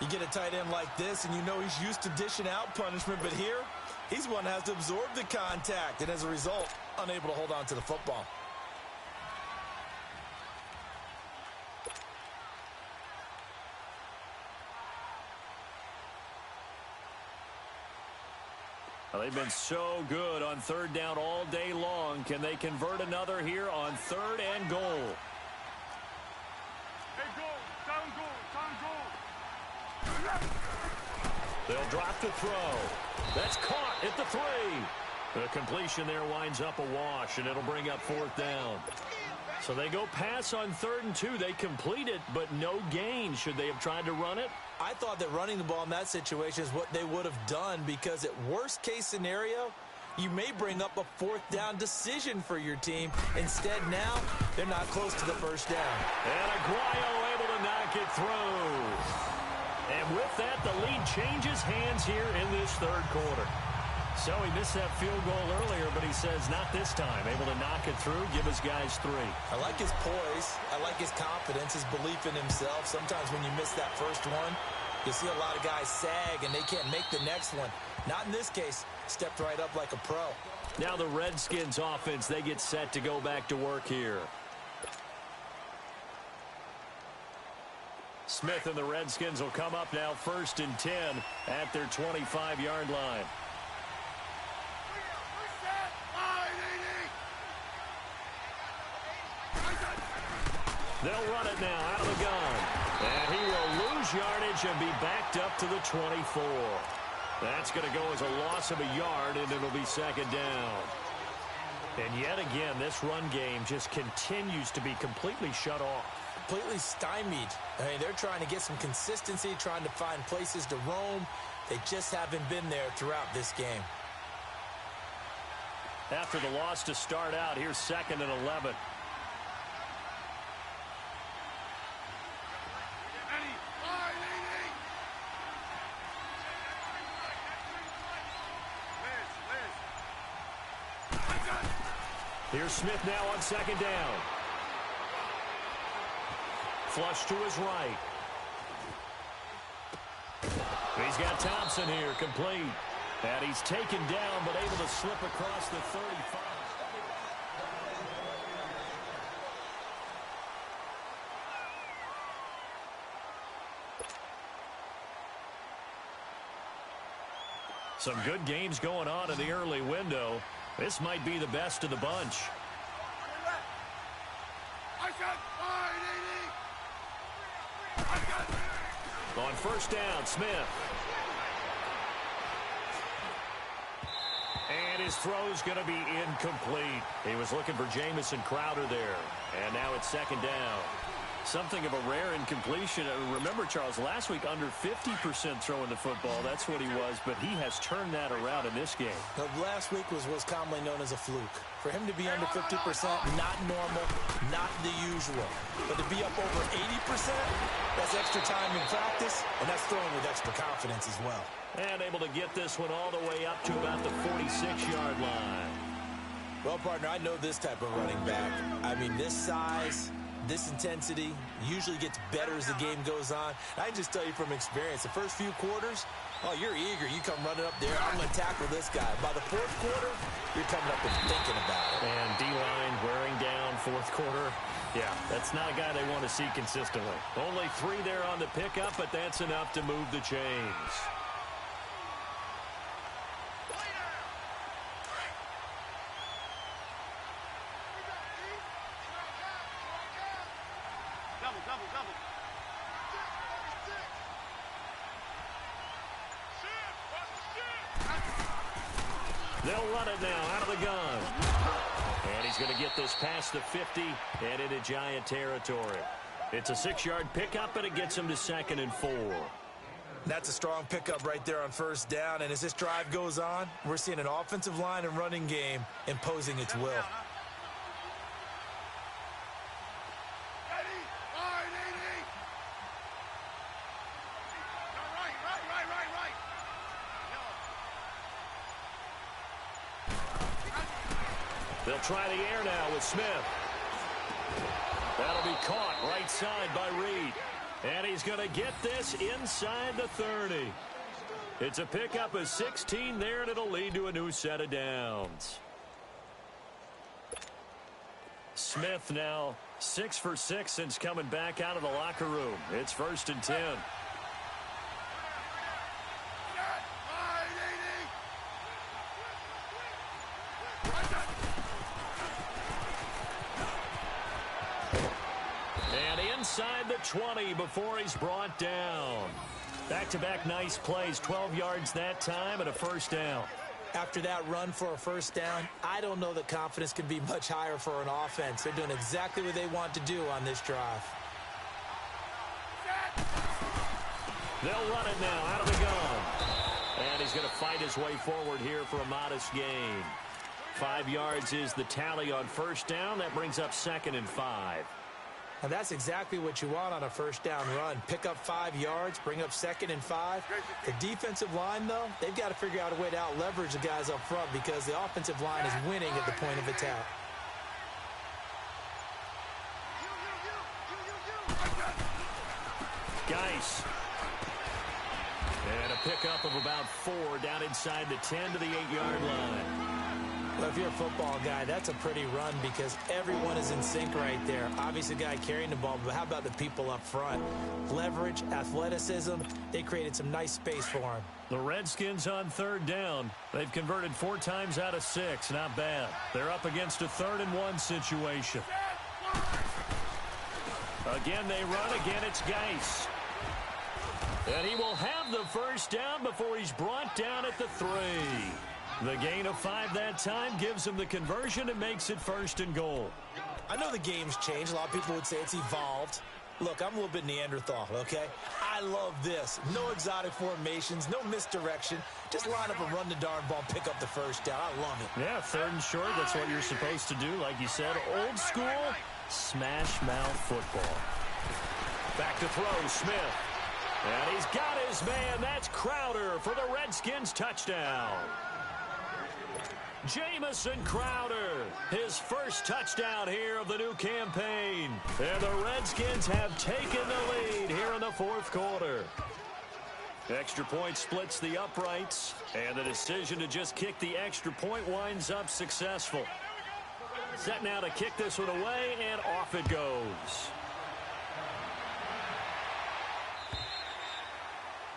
You get a tight end like this, and you know he's used to dishing out punishment, but here, he's one that has to absorb the contact, and as a result, unable to hold on to the football. Well, they've been so good on third down all day long. Can they convert another here on third and goal? Hey, goal, down goal, down goal. They'll drop the throw. That's caught at the 3. The completion there winds up a wash, and it'll bring up fourth down. So they go pass on 3rd and 2. They complete it, but no gain. Should they have tried to run it? I thought that running the ball in that situation is what they would have done, because at worst case scenario, you may bring up a 4th down decision for your team. Instead, now, they're not close to the first down. And Aguayo able to knock it through. And with that, the lead changes hands here in this third quarter. So he missed that field goal earlier, but he says not this time. Able to knock it through, give his guys 3. I like his poise. I like his confidence, his belief in himself. Sometimes when you miss that first one, you see a lot of guys sag and they can't make the next one. Not in this case. Stepped right up like a pro. Now the Redskins offense, they get set to go back to work here. Smith and the Redskins will come up now 1st and 10 at their 25-yard line. They'll run it now out of the gun. And he will lose yardage and be backed up to the 24. That's going to go as a loss of a yard, and it'll be second down. And yet again, this run game just continues to be completely shut off. Completely stymied. I mean, they're trying to get some consistency, trying to find places to roam. They just haven't been there throughout this game. After the loss to start out, here's 2nd and 11. Here's Smith now on 2nd down. Flush to his right. He's got Thompson here, complete. And he's taken down, but able to slip across the 35. Some good games going on in the early window. This might be the best of the bunch. On first down, Smith. And his throw's going to be incomplete. He was looking for Jamison Crowder there. And now it's second down. Something of a rare incompletion. Remember, Charles, last week under 50% throwing the football. That's what he was, but he has turned that around in this game. Last week was what's commonly known as a fluke. For him to be under 50%, not normal, not the usual. But to be up over 80%, that's extra time in practice, and that's throwing with extra confidence as well. And able to get this one all the way up to about the 46-yard line. Well, partner, I know this type of running back. I mean, this size, this intensity usually gets better as the game goes on. I can just tell you from experience, the first few quarters, oh, you're eager. You come running up there, I'm going to tackle this guy. By the fourth quarter, you're coming up and thinking about it. And D-line wearing down fourth quarter. Yeah, that's not a guy they want to see consistently. Only 3 there on the pickup, but that's enough to move the chains. They'll run it now out of the gun. And he's going to get this past the 50 and into Giant territory. It's a 6-yard pickup, and it gets him to 2nd and 4. That's a strong pickup right there on first down. And as this drive goes on, we're seeing an offensive line and running game imposing its will. They'll try the air now with Smith. That'll be caught right side by Reed. And he's going to get this inside the 30. It's a pickup of 16 there, and it'll lead to a new set of downs. Smith now 6 for 6 since coming back out of the locker room. It's 1st and 10. Inside the 20 before he's brought down. Back-to-back nice plays, 12 yards that time and a first down. After that run for a first down, I don't know that confidence can be much higher for an offense. They're doing exactly what they want to do on this drive. They'll run it now out of the gun. And he's going to fight his way forward here for a modest gain. 5 yards is the tally on first down. That brings up 2nd and 5. And that's exactly what you want on a first down run. Pick up 5 yards, bring up 2nd and 5. The defensive line, though, they've got to figure out a way to out-leverage the guys up front because the offensive line is winning at the point of attack. Geis. And a pickup of about 4 down inside the 10 to the 8-yard line. Well, if you're a football guy, that's a pretty run because everyone is in sync right there. Obviously, the guy carrying the ball, but how about the people up front? Leverage, athleticism, they created some nice space for him. The Redskins on 3rd down. They've converted 4 times out of 6. Not bad. They're up against a 3rd and 1 situation. Again, they run. Again, it's Geis. And he will have the first down before he's brought down at the 3. The gain of 5 that time gives him the conversion and makes it 1st and goal. I know the game's changed. A lot of people would say it's evolved. Look, I'm a little bit Neanderthal, okay? I love this. No exotic formations, no misdirection. Just line up and run the darn ball, pick up the first down. I love it. Yeah, 3rd and short. That's what you're supposed to do. Like you said, old school, smash mouth football. Back to throw, Smith. And he's got his man. That's Crowder for the Redskins touchdown. Jamison Crowder, his first touchdown here of the new campaign. And the Redskins have taken the lead here in the 4th quarter. Extra point splits the uprights, and the decision to just kick the extra point winds up successful. Set now to kick this one away, and off it goes.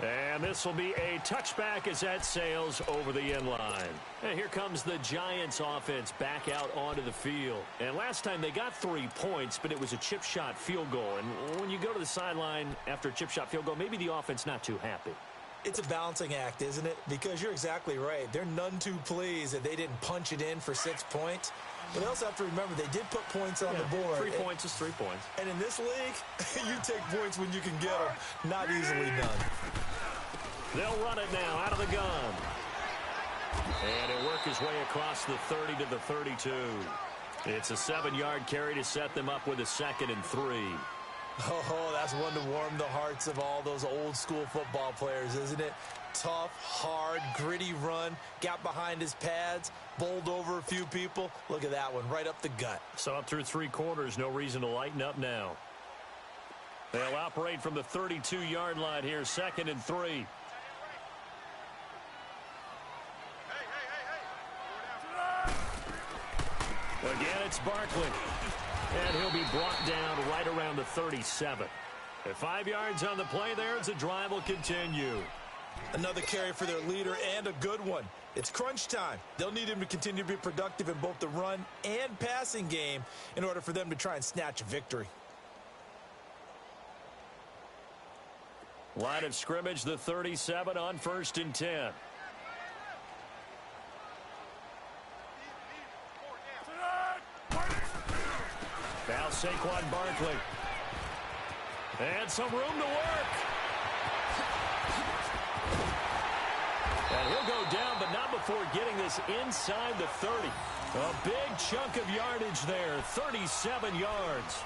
And this will be a touchback as that sails over the end line. And here comes the Giants offense back out onto the field. And last time they got 3 points, but it was a chip shot field goal. And when you go to the sideline after a chip shot field goal, maybe the offense not too happy. It's a balancing act, isn't it? Because you're exactly right. They're none too pleased that they didn't punch it in for 6 points. But they also have to remember they did put points on the board. 3 points is 3 points. And in this league, you take points when you can get them. Not easily done. They'll run it now out of the gun. And he'll work his way across the 30 to the 32. It's a 7-yard carry to set them up with a 2nd and 3. Oh, that's one to warm the hearts of all those old school football players, isn't it? Tough, hard, gritty run, got behind his pads, bowled over a few people. Look at that one, right up the gut. So up through 3 quarters, no reason to lighten up now. They'll operate from the 32-yard line here, 2nd and 3. Again, it's Barkley. And he'll be brought down right around the 37. At 5 yards on the play there, as the drive will continue. Another carry for their leader and a good one. It's crunch time. They'll need him to continue to be productive in both the run and passing game in order for them to try and snatch a victory. Line of scrimmage, the 37 on 1st and 10. Now Saquon Barkley. And some room to work. And he'll go down, but not before getting this inside the 30. A big chunk of yardage there, 37 yards.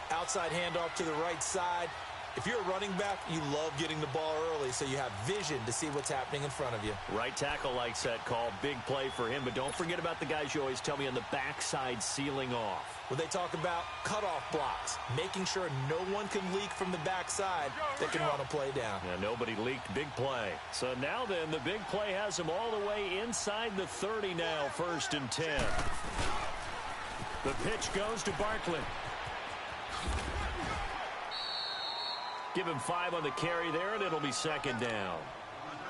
Outside handoff to the right side. If you're a running back, you love getting the ball early so you have vision to see what's happening in front of you. Right tackle likes that call. Big play for him, but don't forget about the guys you always tell me on the backside sealing off. Well, they talk about cutoff blocks, making sure no one can leak from the backside that can run a play down. Yeah, nobody leaked. Big play. So now then, the big play has them all the way inside the 30 now, 1st and 10. The pitch goes to Barkley. Give him 5 on the carry there, and it'll be 2nd down.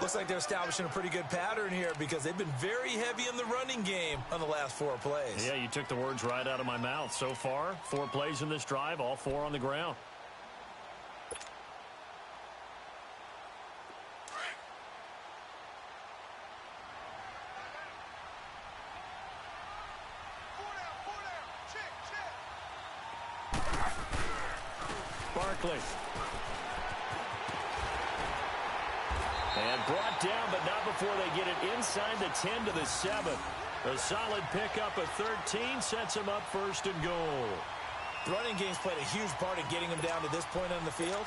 Looks like they're establishing a pretty good pattern here because they've been very heavy in the running game on the last 4 plays. Yeah, you took the words right out of my mouth. So far, 4 plays in this drive, all 4 on the ground. Barkley. And brought down, but not before they get it inside the 10 to the 7. A solid pickup of 13 sets him up 1st and goal. The running game's played a huge part in getting them down to this point on the field.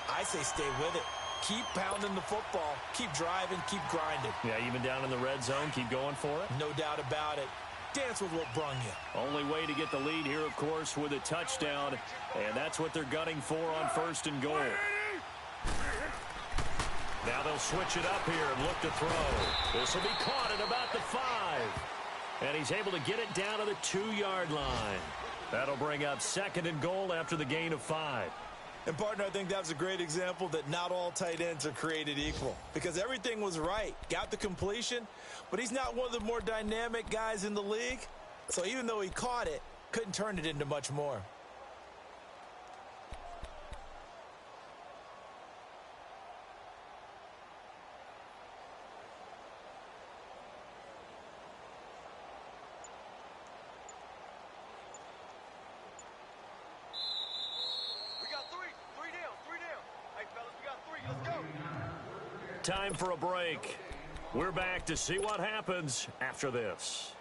I say stay with it. Keep pounding the football. Keep driving. Keep grinding. Yeah, even down in the red zone, keep going for it. No doubt about it. Dance with what brung you. Only way to get the lead here, of course, with a touchdown. And that's what they're gunning for on 1st and goal. Now they'll switch it up here and look to throw. This will be caught at about the 5. And he's able to get it down to the 2-yard line. That'll bring up 2nd and goal after the gain of 5. And, partner, I think that was a great example that not all tight ends are created equal. Because everything was right. Got the completion, but he's not one of the more dynamic guys in the league. So even though he caught it, couldn't turn it into much more. Time for a break. We're back to see what happens after this.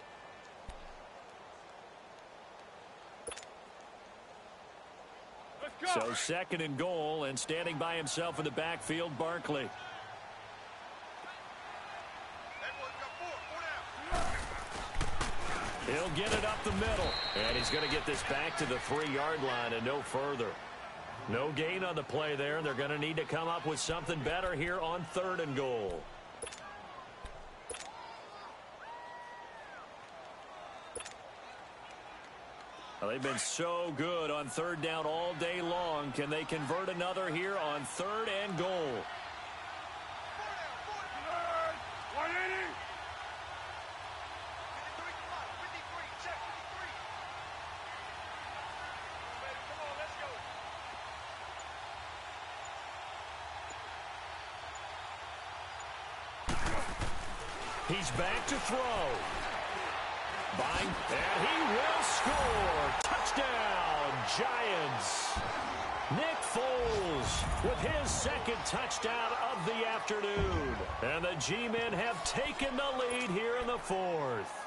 So 2nd and goal, and standing by himself in the backfield, Barkley. He'll get it up the middle, and he's going to get this back to the 3-yard line and no further. No gain on the play there. They're going to need to come up with something better here on 3rd and goal. Well, they've been so good on 3rd down all day long. Can they convert another here on 3rd and goal? He's back to throw. Buying, and he will score. Touchdown, Giants. Nick Foles with his second touchdown of the afternoon. And the G-men have taken the lead here in the fourth.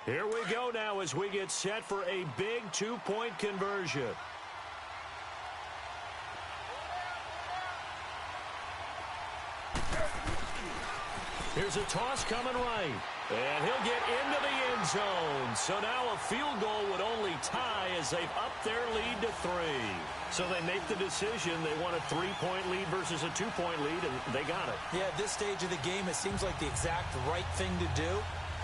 Here we go now as we get set for a big two-point conversion. Here's a toss coming right. And he'll get into the end zone. So now a field goal would only tie as they've upped their lead to 3. So they make the decision. They want a 3-point lead versus a 2-point lead, and they got it. Yeah, at this stage of the game, it seems like the exact right thing to do.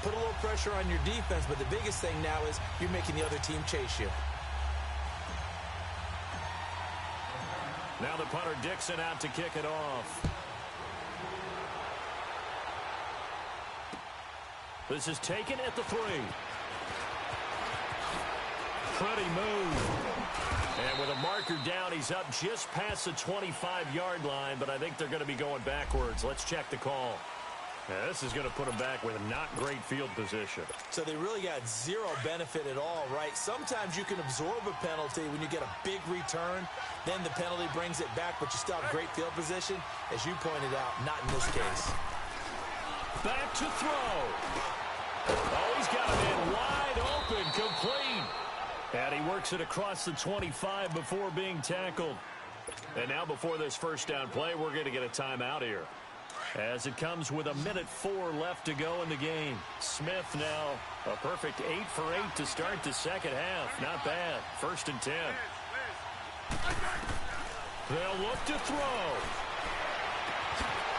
Put a little pressure on your defense, but the biggest thing now is you're making the other team chase you. Now the punter Dixon out to kick it off. This is taken at the 3. Pretty move. And with a marker down, he's up just past the 25-yard line, but I think they're going to be going backwards. Let's check the call. Yeah, this is going to put them back with not great field position. So they really got zero benefit at all, right? Sometimes you can absorb a penalty when you get a big return. Then the penalty brings it back, but you still have great field position. As you pointed out, not in this case. Back to throw. Oh, he's got it in wide open, complete. And he works it across the 25 before being tackled. And now before this first down play, we're going to get a timeout here. As it comes with 1:04 left to go in the game. Smith now a perfect 8 for 8 to start the second half. Not bad. 1st and 10. They'll look to throw.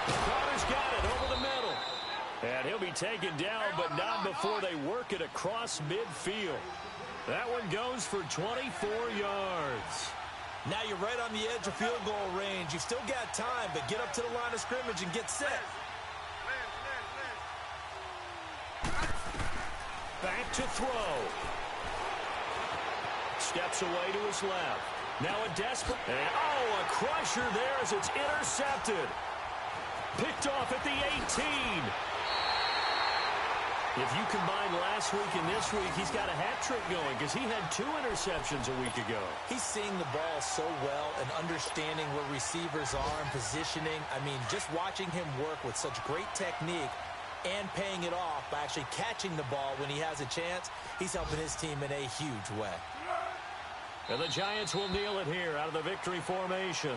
Carter's got it over the middle. And he'll be taken down, but not before they work it across midfield. That one goes for 24 yards. Now you're right on the edge of field goal range. You've still got time, but get up to the line of scrimmage and get set. Back to throw. Steps away to his left. Now a desperate. And a crusher there as it's intercepted. Picked off at the 18. If you combine last week and this week, he's got a hat trick going because he had 2 interceptions a week ago. He's seeing the ball so well and understanding where receivers are and positioning. I mean, just watching him work with such great technique and paying it off by actually catching the ball when he has a chance, he's helping his team in a huge way. And the Giants will kneel it here out of the victory formation.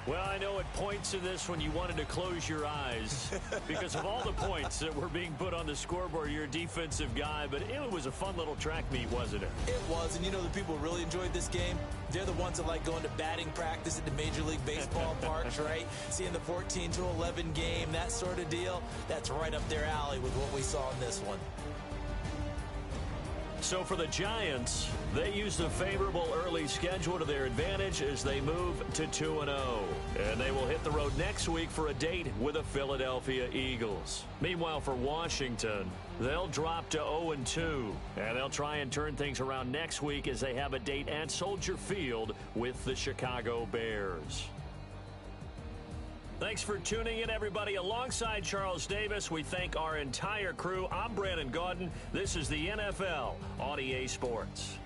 Well, I know it points to this when you wanted to close your eyes because of all the points that were being put on the scoreboard. You're a defensive guy, but it was a fun little track meet, wasn't it? It was, and you know the people who really enjoyed this game? They're the ones that like going to batting practice at the Major League Baseball parks, right? Seeing the 14-11 game, that sort of deal. That's right up their alley with what we saw in this one. So for the Giants, they used a favorable early schedule to their advantage as they move to 2-0. And they will hit the road next week for a date with the Philadelphia Eagles. Meanwhile, for Washington, they'll drop to 0-2. And they'll try and turn things around next week as they have a date at Soldier Field with the Chicago Bears. Thanks for tuning in, everybody. Alongside Charles Davis, we thank our entire crew. I'm Brandon Gaudin. This is the NFL on EA Sports.